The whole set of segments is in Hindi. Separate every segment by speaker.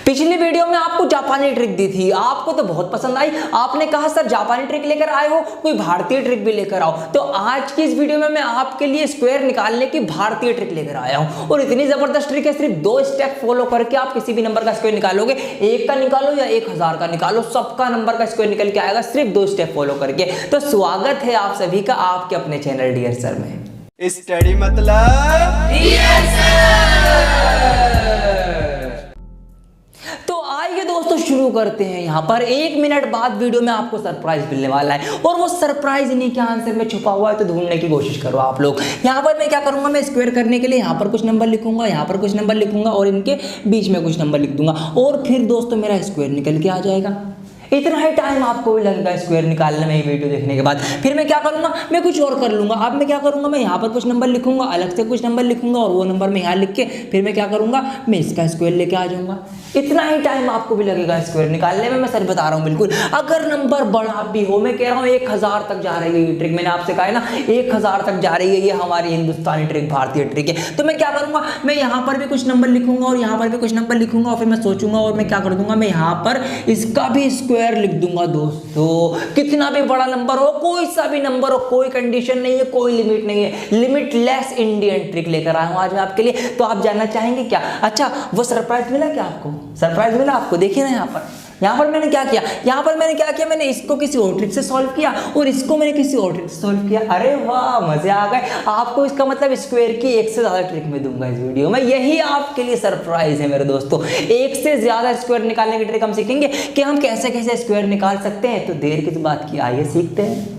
Speaker 1: पिछली वीडियो में आपको जापानी ट्रिक दी थी, आपको तो बहुत पसंद आई। आपने कहा सर जापानी ट्रिक लेकर आए हो, कोई भारतीय ट्रिक भी लेकर आओ। तो आज की इस वीडियो में मैं आपके लिए स्क्वायर निकालने की भारतीय ट्रिक लेकर आया हूं और इतनी जबरदस्त ट्रिक है, सिर्फ 2 स्टेप फॉलो करके आप किसी भी नंबर का स्क्वायर निकालोगे। 1 का निकालो या 1000 का निकालो, सबका नंबर का स्क्वायर निकल के आएगा सिर्फ 2 स्टेप फॉलो करके। तो स्वागत है आप सभी का आपके अपने चैनल डियर सर में।
Speaker 2: स्टडी मतलब
Speaker 1: तो आइए दोस्तों शुरू करते हैं। यहाँ पर 1 मिनट बाद वीडियो में आपको सरप्राइज मिलने वाला है और वो सरप्राइज इन्हीं के आंसर में छुपा हुआ है, तो ढूंढने की कोशिश करो आप लोग। यहाँ पर मैं क्या करूंगा, मैं स्क्वायर करने के लिए यहाँ पर कुछ नंबर लिखूंगा, यहाँ पर कुछ नंबर लिखूंगा और इनके बीच में कुछ नंबर लिख दूंगा और फिर दोस्तों मेरा स्क्वायर निकल के आ जाएगा। इतना ही टाइम आपको भी लगेगा स्क्वायर निकालने में, ये वीडियो देखने के बाद। फिर मैं क्या करूंगा, मैं कुछ और कर लूंगा। अब मैं क्या करूंगा, मैं यहाँ पर कुछ नंबर लिखूंगा, अलग से कुछ नंबर लिखूंगा और वो नंबर मैं यहाँ लिख के फिर मैं क्या करूंगा, मैं इसका स्क्वायर लेके आ जाऊंगा। इतना ही टाइम आपको भी लगेगा स्क्वायर निकालने में, मैं सच बता रहा हूँ बिल्कुल। अगर नंबर बड़ा भी हो, मैं कह रहा हूँ 1000 तक जा रही है ये ट्रिक, मैंने आपसे कहा है ना 1000 तक जा रही है ये हमारी हिंदुस्तानी ट्रिक, भारतीय ट्रिक है। तो मैं क्या करूंगा, मैं यहाँ पर भी कुछ नंबर लिखूंगा और यहाँ पर भी कुछ नंबर लिखूंगा और फिर मैं सोचूंगा और मैं क्या कर दूंगा, मैं यहाँ पर इसका भी स्क्वायर लिख दूंगा। दोस्तों कितना भी बड़ा नंबर हो, कोई सा भी नंबर हो, कोई कंडीशन नहीं है, कोई लिमिट नहीं है, लिमिटलेस इंडियन ट्रिक लेकर आया हूं आज मैं आपके लिए। तो आप जानना चाहेंगे क्या? अच्छा वो सरप्राइज मिला क्या आपको? सरप्राइज मिला आपको? देखिए ना यहाँ पर मैंने क्या किया, मैंने इसको किसी और ट्रिक से सॉल्व किया और इसको मैंने किसी और ट्रिक से सॉल्व किया। अरे वाह मजे आ गए आपको। इसका मतलब स्क्वायर की 1 से ज्यादा ट्रिक में दूंगा इस वीडियो में, यही आपके लिए सरप्राइज है मेरे दोस्तों। 1 से ज्यादा स्क्वायर निकालने की ट्रिक हम सीखेंगे कि हम कैसे कैसे स्क्वायर निकाल सकते हैं। तो देर किस बात की, आइए सीखते हैं।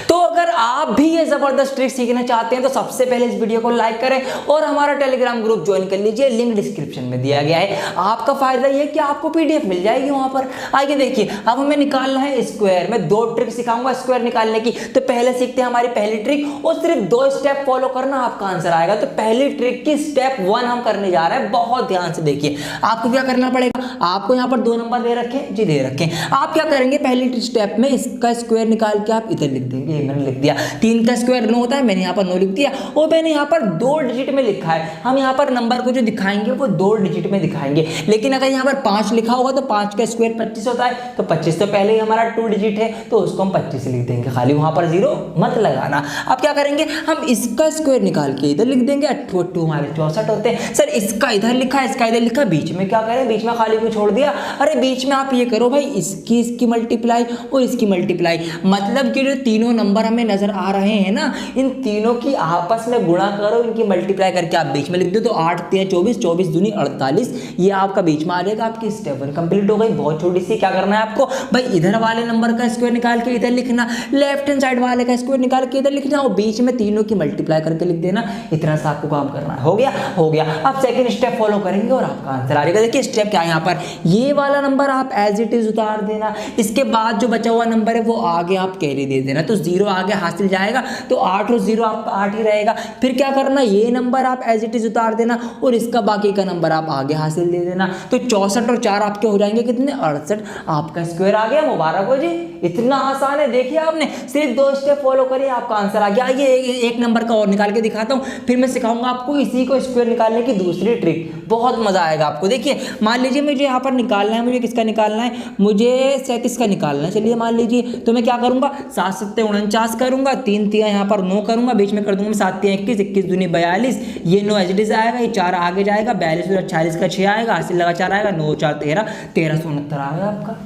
Speaker 1: तो अगर आप भी ये जबरदस्त ट्रिक सीखना चाहते हैं तो सबसे पहले इस वीडियो को लाइक करें और हमारा टेलीग्राम ग्रुप ज्वाइन कर लीजिए, लिंक डिस्क्रिप्शन में दिया गया है। आपका फायदा ये है कि आपको पीडीएफ मिल जाएगी वहां पर। आइए देखिए, अब हमें निकालना है स्क्वायर। मैं 2 ट्रिक सिखाऊंगा स्क्वायर निकालने की। तो पहले सीखते हैं हमारी पहली ट्रिक और सिर्फ 2 स्टेप फॉलो करना, आपका आंसर आएगा। तो पहली ट्रिक की स्टेप 1 हम करने जा रहे हैं, बहुत ध्यान से देखिए। आपको क्या करना पड़ेगा, आपको यहाँ पर 2 नंबर दे रखे जी, दे रखे। आप क्या करेंगे, पहली स्टेप में इसका स्क्वायर निकाल के आप इधर लिख देंगे। मैंने लिख दिया 3 का स्क्वायर 9 होता है, मैंने यहाँ पर 9 लिख दिया और मैंने यहाँ पर 2 डिजिट में लिखा है। हम यहाँ पर नंबर को जो दिखाएंगे वो 2 डिजिट में दिखाएंगे, लेकिन अगर यहाँ पर 5 लिखा होगा तो 5 का स्क्वायर 25 होता है, तो 25 तो पहले ही हमारा 2 डिजिट है तो उसको हम 25 लिख देंगे, खाली वहां पर 0 मत लगाना। अब क्या करेंगे, हम इसका स्क्वायर निकाल के इधर लिख देंगे। 8 हमारे 64 होते हैं। सर इसका इधर लिखा है, इसका इधर लिखा, बीच में क्या करें, बीच में खाली को छोड़ दिया। अरे बीच में आप ये करो भाई, इसकी मल्टीप्लाई और इसकी मल्टीप्लाई, मतलब कि जो तीनों नंबर हमें नजर आ रहे हैं ना, इन तीनों की आपस में गुणा करो, इनकी मल्टीप्लाई करके आप बीच में लिख दो। तो 8 3 24, 24 दूनी 48, ये आपका बीच में आ जाएगा। आपकी स्टेप 1 कंप्लीट हो गई। बहुत छोटी सी, क्या करना है आपको भाई, इधर वाले नंबर का स्क्वायर निकाल के इधर लिखना, लेफ्ट हैंड साइड वाले का स्क्वायर निकाल के इधर लिखना और बीच में तीनों की मल्टीप्लाई करके लिख देना। इतना सा आपको काम करना है। हो गया। अब सेकंड स्टेप फॉलो करेंगे और आपका आंसर आ जाएगा। देखिए स्टेप क्या है, यहाँ पर ये वाला नंबर आप एज इट इज उतार देना, इसके बाद जो बचा हुआ नंबर है वो आगे आप कैरी दे देना, तो 0 आगे हासिल जाएगा, तो 8 और 0 आपका 8 ही रहेगा। फिर क्या करना, ये नंबर आप एज इट इज उतार देना और इसका बाकी का नंबर आप आगे हासिल दे देना। तो 64 और 4 आपके हो जाएंगे कितने, 68। आपका स्क्वायर आ गया, मुबारक हो जी। इतना आसान है, देखिए आपने सिर्फ 2 स्टेप फॉलो करिए, आपका आंसर आ गया। ये एक नंबर का और निकाल के दिखाता हूँ, फिर मैं सिखाऊंगा आपको इसी को स्क्वायर निकालने की दूसरी ट्रिक, बहुत मजा आएगा आपको। देखिए मान लीजिए मुझे यहाँ पर निकालना है, मुझे किसका निकालना है, मुझे 37 का निकालना है। चलिए मान लीजिए, तो मैं क्या करूंगा, 7 7 49 करूंगा, 3 3 यहाँ पर 9 करूंगा, बीच में कर दूंगा 7 3 21, 21 दूनी 42, ये 9 एज इट इज आएगा, ये 4 आगे जाएगा, 42 और 46 का 6 आएगा, हासिल लगा 4 आएगा, 9 4 13, 1369 आएगा आपका।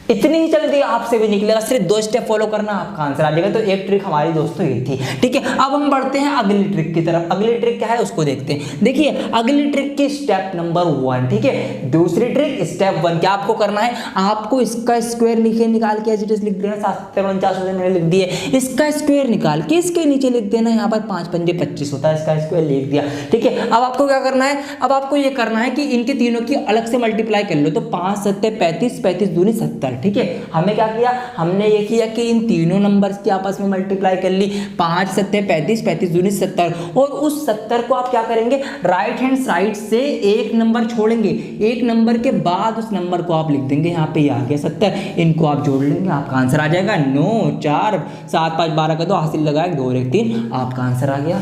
Speaker 1: इतनी ही जल्दी आपसे भी निकलेगा, सिर्फ 2 स्टेप फॉलो करना, आपका आंसर आ जाएगा। तो एक ट्रिक हमारी दोस्तों ये थी, ठीक है। अब हम बढ़ते हैं अगली ट्रिक की तरफ। अगली ट्रिक क्या है उसको देखते हैं। देखिए अगली ट्रिक की स्टेप नंबर 1, ठीक है। दूसरी ट्रिक स्टेप 1, क्या आपको करना है, आपको इसका स्क्वायर निकाल के एज इट इज लिख देना। 7 49 मैंने लिख दिए, इसका स्क्वायर निकाल के इसके नीचे लिख देना। यहाँ पर 5 5 25 होता है, इसका स्क्वायर लिख दिया, ठीक है। अब आपको क्या करना है, अब आपको ये करना है कि इनके तीनों की अलग से मल्टीप्लाई कर लो। तो 5 7 35, 35 दूनी 70, ठीक है। हमने क्या किया, हमने ये किया कि इन तीनों नंबर्स की आपस में मल्टीप्लाई कर ली। 5 7 35, 35 दूनी 70 और उस 70 को आप क्या करेंगे, राइट हैंड साइड से एक नंबर छोड़ेंगे, एक नंबर के बाद उस नंबर को आप लिख देंगे। यहाँ पे आ गया 70, इनको आप जोड़ लेंगे, आपका आंसर आ जाएगा 9 4 7 5 12 का 2 हासिल लगाए 2 और 1 3, आपका आंसर आ गया।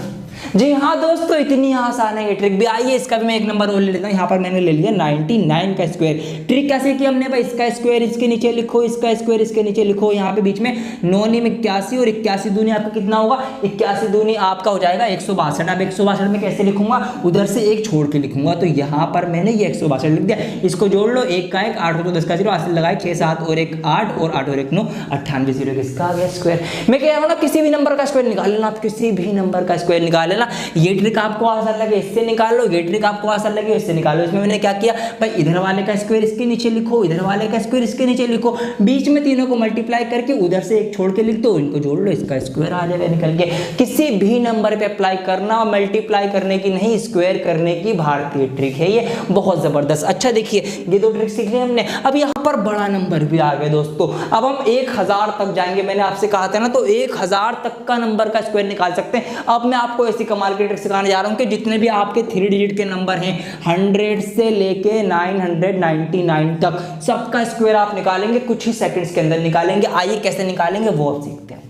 Speaker 1: जी हाँ दोस्तों, इतनी आसान है ये ट्रिक भी। आइए इसका भी मैं एक नंबर और ले लेता हूँ। यहाँ पर मैंने ले लिया 99 का स्क्वायर। ट्रिक कैसे की हमने भाई, इसका स्क्वायर इसके नीचे लिखो, इसका स्क्वायर इसके नीचे लिखो, यहाँ पे बीच में 9 × 81 और 81 दूनी आपका कितना होगा, 81 दूनी आपका हो जाएगा 162। अब 162 में कैसे लिखूंगा, उधर से एक छोड़ के लिखूंगा। तो यहाँ पर मैंने ये 162 लिख दिया। इसको जोड़ लो, 1 का 1, 8 को 10 का 0, आसिल लगाए 6 7 और 1 8 और 8 और 1 9, 98 0 किसका आ गया स्क्वायर। मैं कह रहा हूँ ना, किसी भी नंबर का स्क्वायर निकाल लेना, आप किसी भी नंबर का स्क्वायर निकाल लेना। ये ट्रिक आपको आसान लगे इससे निकाल लो, ये ट्रिक आपको आसान लगे इससे निकालो। इसमें मैंने क्या किया भाई, इधर वाले का स्क्वायर इसके नीचे लिखो, इधर वाले का स्क्वायर इसके नीचे लिखो, बीच में तीनों को मल्टीप्लाई करके उधर से एक छोड़ के लिख दो, इनको जोड़ लो, इसका स्क्वायर आ जाएगा निकल के। किसी भी नंबर पे अप्लाई करना, मल्टीप्लाई करने की नहीं, स्क्वायर करने की भारतीय ट्रिक है ये, बहुत जबरदस्त। अच्छा देखिए, ये 2 ट्रिक सीख ली हमने। अब यहाँ पर बड़ा नंबर भी आ गया दोस्तों। अब हम 1000 तक जाएंगे। मैंने आपसे कहा था ना, तो 1000 तक का नंबर का स्क्वायर निकाल सकते हैं। अब मैं आपको ऐसी कमाल की ट्रिक सिखाने जा रहा हूं कि जितने भी आपके 3 डिजिट के नंबर हैं, 100 से लेके 999 तक, सबका स्क्वायर आप निकालेंगे, कुछ ही सेकंड्स के अंदर निकालेंगे। आइए कैसे निकालेंगे वो अब सीखते हैं।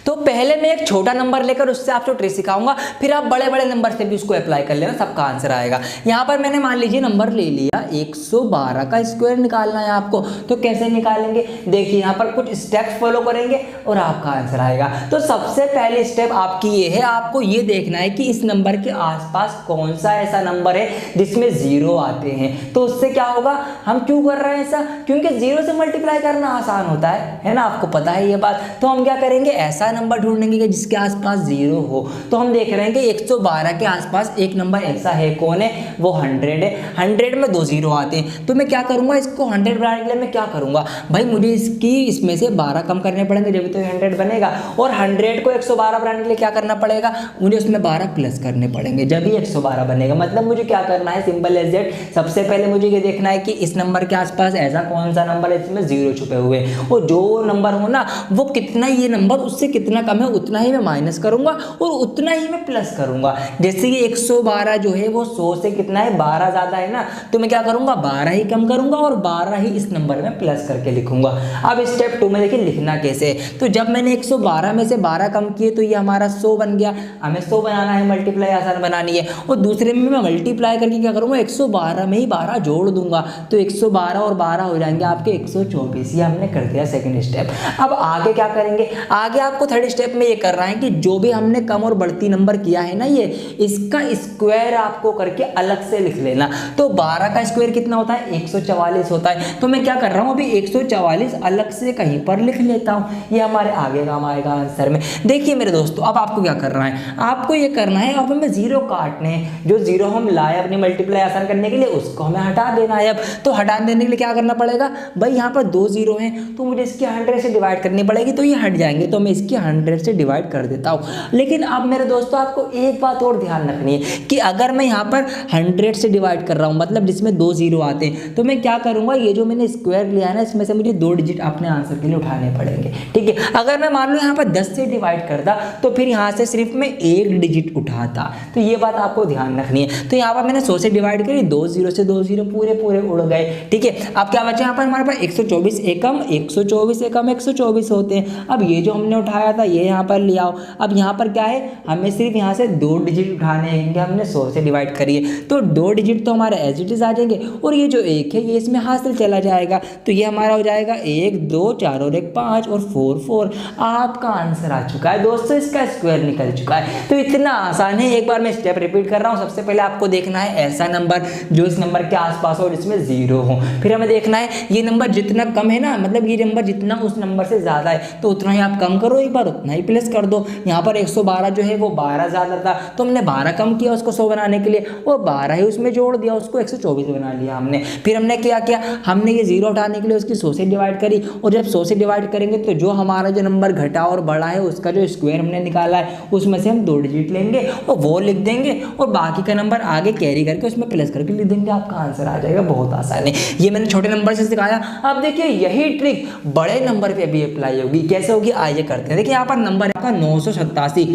Speaker 1: तो पहले मैं एक छोटा नंबर लेकर उससे आपको ट्रिक सिखाऊंगा, फिर आप बड़े बड़े नंबर से भी उसको अप्लाई कर लेना, सबका आंसर आएगा। यहाँ पर मैंने मान लीजिए नंबर ले लिया, 112 का स्क्वायर निकालना है आपको। तो कैसे निकालेंगे, देखिए यहाँ पर कुछ स्टेप्स फॉलो करेंगे और आपका आंसर आएगा। तो सबसे पहले स्टेप आपकी ये है, आपको ये देखना है कि इस नंबर के आसपास कौन सा ऐसा नंबर है जिसमें 0 आते हैं। तो उससे क्या होगा, हम क्यों कर रहे हैं ऐसा, क्योंकि 0 से मल्टीप्लाई करना आसान होता है ना, आपको पता है ये बात। तो हम क्या करेंगे, ऐसा नंबर ढूंढेंगे कि जिसके आसपास 0 हो। तो हम देख रहे हैं कि 112 के आसपास एक नंबर ऐसा है, कौन है वो, 100 है। 100 में 2 0 आते हैं। तो मैं क्या करूंगा, इसको 100 बनाने के लिए मैं क्या करूंगा भाई, मुझे इसमें से 12 कम करने पड़ेंगे जब तो 100 बनेगा। और 100 को 112 बनाने के लिए क्या करना पड़ेगा, मुझे उसमें 12 प्लस करने पड़ेंगे, जब ही 112 बनेगा। मतलब मुझे क्या करना है, सिंपल एज दैट। सबसे पहले मुझे ये देखना है कि इस नंबर के आसपास ऐसा कौन सा नंबर है जिसमें 0 छुपे हुए, और जो नंबर हो ना वो कितना, ये नंबर उससे कितना कम है उतना ही मैं माइनस करूंगा और उतना ही मैं प्लस करूंगा। जैसे कि 112 जो है वो 100 से कितना है, 12 ज्यादा है ना, तो मैं क्या करूंगा, 12 ही कम करूंगा और 12 ही इस नंबर में प्लस करके लिखूंगा। अब स्टेप 2 में देखिए लिखना कैसे है। तो जब मैंने 112 में से 12 कम किए तो ये हमारा 100 बन गया। हमें 100 बनाना है, मल्टीप्लाई आसान बनानी है। और दूसरे में मैं मल्टीप्लाई करके क्या करूंगा, 112 में ही 12 जोड़ दूंगा, तो 112 और 12 हो जाएंगे आपके 124। ये हमने कर दिया सेकंड स्टेप। अब आगे क्या करेंगे, आगे आपको थर्ड स्टेप में ये करना है कि जो भी हमने कम और बढ़ती नंबर किया है ना, ये इसका स्क्वायर आपको करके अलग से लिख लेना। तो 12 का स्क्वायर कितना होता है, 144 होता है। तो मैं क्या कर रहा हूँ, अभी 144 अलग से कहीं पर लिख लेता हूँ, ये हमारे आगे काम आएगा आंसर में। देखिए मेरे दोस्तों, अब आपको क्या करना है, आपको ये करना है, अब हमें 0 काटने हैं। जो 0 हम लाए अपनी मल्टीप्लाई आसान करने के लिए, उसको हमें हटा देना है। अब तो हटा देने के लिए क्या करना पड़ेगा भाई, यहाँ पर 2 0 हैं तो मुझे इसकी 100 से डिवाइड करनी पड़ेगी, तो ये हट जाएंगे। तो मैं इसकी 100 से डिवाइड कर देता हूँ। लेकिन अब मेरे दोस्तों आपको एक बात और ध्यान रखनी है कि अगर मैं यहाँ पर 100 से डिवाइड कर रहा हूँ, मतलब जिसमें 2 0 आते हैं, तो मैं क्या करूँगा, ये जो मैंने स्क्वायर लिया है ना, इसमें से मुझे 2 डिजिट अपने आंसर के लिए उठाने पड़ेंगे। ठीक है, अगर मैं मान लो यहाँ पर 10 से डिवाइड करता तो फिर यहाँ से सिर्फ मैं 1 डिजिट उठाता। तो ये बात आपको ध्यान रखनी है। तो यहाँ पर मैंने 100 से डिवाइड करी, 2 0 से 2 0 पूरे पूरे उड़ गए। ठीक है, अब क्या बचा यहाँ पर हमारे पास 124 एकम, 124 एकम 124 होते हैं। अब ये जो हमने उठाया था ये यहाँ पर ले आओ। अब यहाँ पर क्या है, हमें सिर्फ यहाँ से 2 डिजिट उठाने हैं, हमने 100 से डिवाइड करिए तो 2 डिजिट तो हमारे एज इट इज आ जाएंगे, और ये जो 1 है ये इसमें हासिल चला जाएगा। तो ये हमारा हो जाएगा 1 2 4 और 1 5 और 4 4। आपका आंसर आ चुका है दोस्तों, इसका स्क्वायर निकल चुका है। तो इतना आसान है। एक बार मैं स्टेप रिपीट कर रहा हूँ। सबसे पहले आपको देखना है ऐसा नंबर जो इस नंबर के आसपास हो जिसमें 0 हो। फिर हमें देखना है ये नंबर जितना कम है ना, मतलब ये नंबर जितना उस नंबर से ज़्यादा है तो उतना ही आप कम करो, एक बार उतना ही प्लस कर दो। यहाँ पर 112 जो है वो 12 ज़्यादा था तो हमने 12 कम किया उसको 100 बनाने के लिए, और 12 ही उसमें जोड़ दिया, उसको 124 बना लिया हमने। फिर हमने क्या किया, हमने ये 0 उठाने के लिए उसकी 100 से डिवाइड करी, और जब 100 से डिवाइड करेंगे तो जो हमारा जो नंबर घटा और बढ़ा है उसका जो स्क्वायर हमने निकाला है उसमें से हम 2 डिजिट लेंगे और वो लिख देंगे, और बाकी का नंबर आगे कैरी करके उसमें प्लस करके लिख देंगे, आपका आंसर आ जाएगा। बहुत आसान है, ये मैंने छोटे नंबर से सिखाया। अब देखिए यही ट्रिक बड़े नंबर पे भी अप्लाई होगी। कैसे होगी आइए करते हैं। देखिए यहाँ पर नंबर है आपका 987,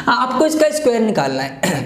Speaker 1: आपको इसका स्क्वायर निकालना है।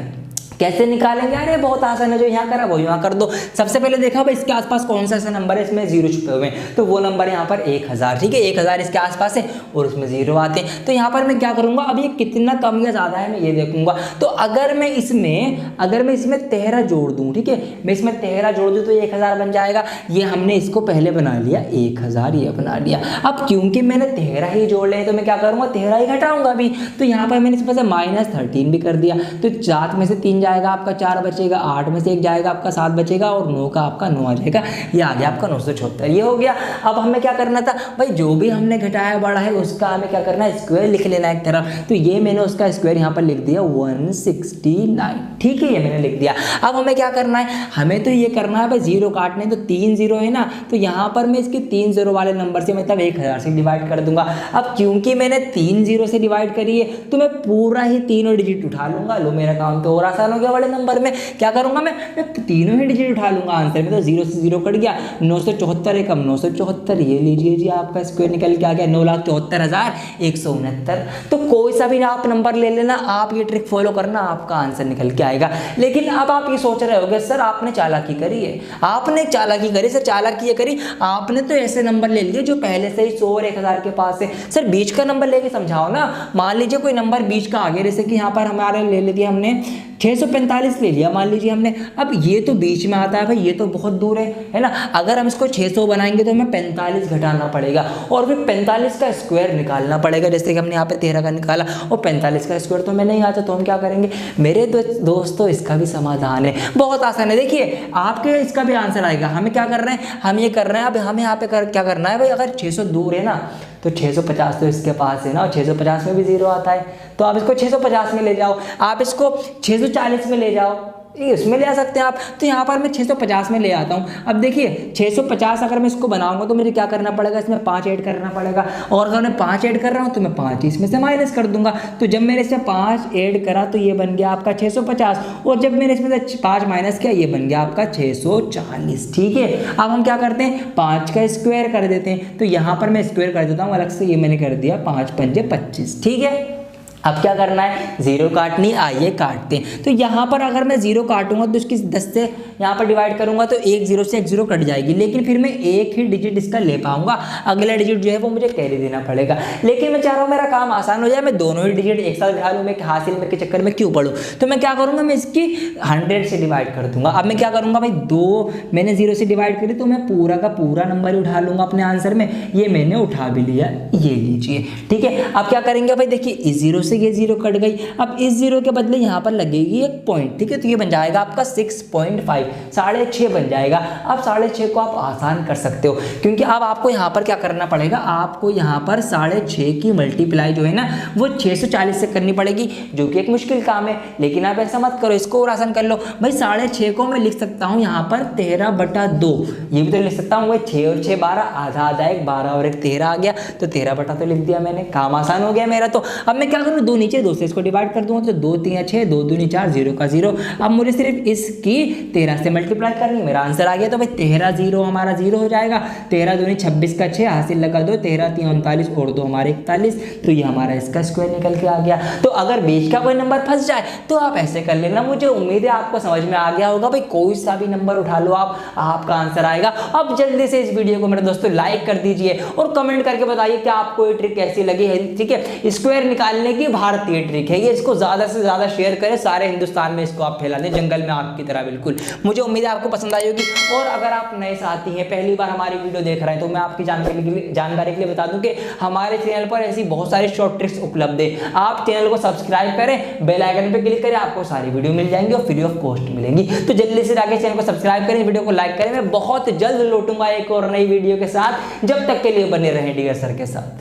Speaker 1: कैसे निकालेंगे? अरे बहुत आसान है, जो यहाँ करा वो यहाँ कर दो। सबसे पहले देखा भाई इसके आसपास कौन सा ऐसा नंबर है इसमें जीरो छुपे हुए हैं, तो वो नंबर यहाँ पर 1000, ठीक है 1000 इसके आसपास है और उसमें जीरो आते हैं। तो यहाँ पर मैं क्या करूँगा, अब ये कितना कम या ज़्यादा है मैं ये देखूंगा। तो अगर मैं इसमें 13 जोड़ दूँ, ठीक है मैं इसमें 13 जोड़ दूँ तो 1000 बन जाएगा। ये हमने इसको पहले बना लिया 1000, ये बना लिया। अब क्योंकि मैंने 13 ही जोड़ लिए तो मैं क्या करूँगा 13 ही घटाऊंगा भी। तो यहाँ पर मैंने इसमें से -13 भी कर दिया, तो 7 में से 3 जाएगा आपका 4 बचेगा, 8 में से 1 जाएगा आपका 7 बचेगा और 9 का आपका 9 आ जाएगा। ये आ गया आपका 976, ये हो गया। अब हमें क्या करना था भाई, जो भी हमने घटाया बड़ा है उसका हमें क्या करना है स्क्वायर लिख लेना है एक तरफ। तो ये मैंने उसका स्क्वायर यहाँ पर लिख दिया 169, ठीक है ये मैंने लिख दिया। अब हमें क्या करना है, हमें तो ये करना है भाई जीरो काटने, तो 3 जीरो है ना, तो यहाँ पर मैं इसके 3 जीरो वाले नंबर से मतलब 1000 से डिवाइड कर दूंगा। अब क्योंकि मैंने 3 जीरो से डिवाइड करी है तो मैं पूरा ही तीनों डिजिट उठा लूंगा। लो मेरा काम तो और आसान हो गया, बड़े नंबर में क्या करूंगा मैं तीनों ही डिजिट उठा लूंगा आंसर में। तो 0 से 0 कट गया, 974 एकम 974, ये लीजिए जी आपका स्क्वायर निकल के आ गया 9,74,169। तो कोई सा भी आप नंबर ले लेना, आप ये ट्रिक फॉलो करना, आपका आंसर निकल के आएगा। लेकिन अब आप ये सोच रहे होगे सर आपने चालाकी करी है, आपने चालाकी करी सर, चालाकी ये करी आपने तो ऐसे नंबर ले लिए जो पहले से ही 100 और 1000 के पास है। सर बीच का नंबर लेके समझाओ ना, मान लीजिए कोई नंबर बीच का आ गया, जैसे कि यहाँ पर हमारे ले लिया हमने 645 ले लिया मान लीजिए हमने। अब ये तो बीच में आता है भाई, ये तो बहुत दूर है ना। अगर हम इसको 600 बनाएंगे तो हमें 45 घटाना पड़ेगा और फिर 45 का स्क्वायर निकालना पड़ेगा, जैसे कि हमने यहाँ पे 13 का निकाला और 45 का स्क्वायर तो हमें नहीं आता, तो हम क्या करेंगे मेरे दोस्तों, इसका भी समाधान है, बहुत आसान है। देखिए आपके इसका भी आंसर आएगा। हमें क्या कर रहे हैं, हम ये कर रहे हैं, अब हमें यहाँ पे क्या करना है भाई, अगर 600 दूर है ना तो 650 तो इसके पास है ना, और 650 में भी 0 आता है, तो आप इसको 650 में ले जाओ, आप इसको 640 में ले जाओ, इसमें ले आ सकते हैं आप। तो यहाँ पर मैं 650 में ले आता हूँ। अब देखिए 650 अगर मैं इसको बनाऊंगा तो मुझे क्या करना पड़ेगा, इसमें 5 ऐड करना पड़ेगा, और अगर मैं 5 ऐड कर रहा हूँ तो मैं 5 इसमें से माइनस कर दूंगा। तो जब मैंने इसमें 5 ऐड करा तो ये बन गया आपका 650, और जब मैंने इसमें से 5 माइनस किया ये बन गया आपका 640, ठीक है। अब हम क्या करते हैं 5 का स्क्वायर कर देते हैं, तो यहाँ पर मैं स्क्वायर कर देता हूँ अलग से, ये मैंने कर दिया 5 पंजे 25, ठीक है। अब क्या करना है, 0 काटनी, आइए काटते हैं। तो यहाँ पर अगर मैं 0 काटूंगा तो इसकी 10 से यहाँ पर डिवाइड करूंगा तो 1 0 से 1 0 कट जाएगी, लेकिन फिर मैं एक ही डिजिट इसका ले पाऊंगा, अगला डिजिट जो है वो मुझे कैरी देना पड़ेगा। लेकिन मैं चाह रहा हूँ मेरा काम आसान हो जाए, मैं दोनों ही डिजिट एक साथ उठा लूँ, मैं हासिल में के चक्कर में क्यों पढ़ूँ। तो मैं क्या करूँगा, मैं इसकी 100 से डिवाइड कर दूंगा। अब मैं क्या करूँगा भाई, 2 मैंने 0 से डिवाइड करी तो मैं पूरा का पूरा नंबर ही उठा लूँगा अपने आंसर में, ये मैंने उठा भी लिया, ये लीजिए, ठीक है। अब क्या करेंगे भाई, देखिए इस 0 से ये 0 कट गई, अब इस 0 के बदले यहाँ पर लगेगी एक पॉइंट, ठीक है, तो ये बन जाएगा आपका 6.5, 6.5 बन जाएगा। अब 6.5 को आप आसान कर सकते हो, क्योंकि अब आपको यहाँ पर क्या करना पड़ेगा, आपको यहाँ पर 6.5 की मल्टीप्लाई जो है ना वो 640 से करनी पड़ेगी, जो कि एक मुश्किल काम है। लेकिन आप ऐसा मत करो, इसको और आसान कर लो भाई। 6.5 को मैं लिख सकता हूँ यहाँ पर 13/2, ये भी तो लिख सकता हूँ भाई, 6 और 6 12, आधा आधा 1 12 और 1 13 आ गया, तो 13 तो लिख दिया मैंने, काम आसान हो गया मेरा। तो अब मैं क्या करूँ, 2 नीचे 2 से इसको डिवाइड कर दूंगा, तो 2 3 6, 2 दूनी 4, 0 का 0। अब मुझे सिर्फ इसकी 13 से मल्टीप्लाई करनी, मेरा आंसर आ गया। तो भाई 13 0 हमारा 0 हो जाएगा, 13 दूनी 26 का 6 हासिल लगा दो, 13 3 39 और 2 हमारे 41, तो ये हमारा इसका स्क्वायर निकल के आ गया। तो अगर बीच का कोई नंबर फंस जाए तो आप ऐसे कर लेना। मुझे उम्मीद है आपको समझ में आ गया होगा भाई, कोई सा भी नंबर उठा लो आप, आपका आंसर आएगा। अब जल्दी से इस वीडियो को मेरे दोस्तों लाइक कर दीजिए और कमेंट करके बताइए कि आपको ये ट्रिक कैसी लगी है, ठीक है। स्क्वायर निकालने की भारतीय ट्रिक है ये, इसको ज़्यादा से ज़्यादा शेयर करें, सारे हिंदुस्तान में इसको आप फैला दें, जंगल में आग की तरह, बिल्कुल। मुझे उम्मीद है आपको पसंद आई होगी। और अगर आप नए साथी हैं, पहली बार हमारी वीडियो देख रहे हैं, तो मैं आपकी जानकारी के लिए बता दूं कि हमारे चैनल पर ऐसी बहुत सारी शॉर्ट ट्रिक्स उपलब्ध है। आप चैनल को सब्सक्राइब करें, बेल आइकन पर क्लिक करें, आपको सारी वीडियो मिल जाएंगी और फ्री ऑफ कॉस्ट मिलेंगी। तो जल्दी से जाके चैनल को सब्सक्राइब करें, वीडियो को लाइक करें। मैं बहुत जल्द लौटूंगा एक और नई वीडियो के साथ, जब तक के लिए बने रहें डियर सर के साथ।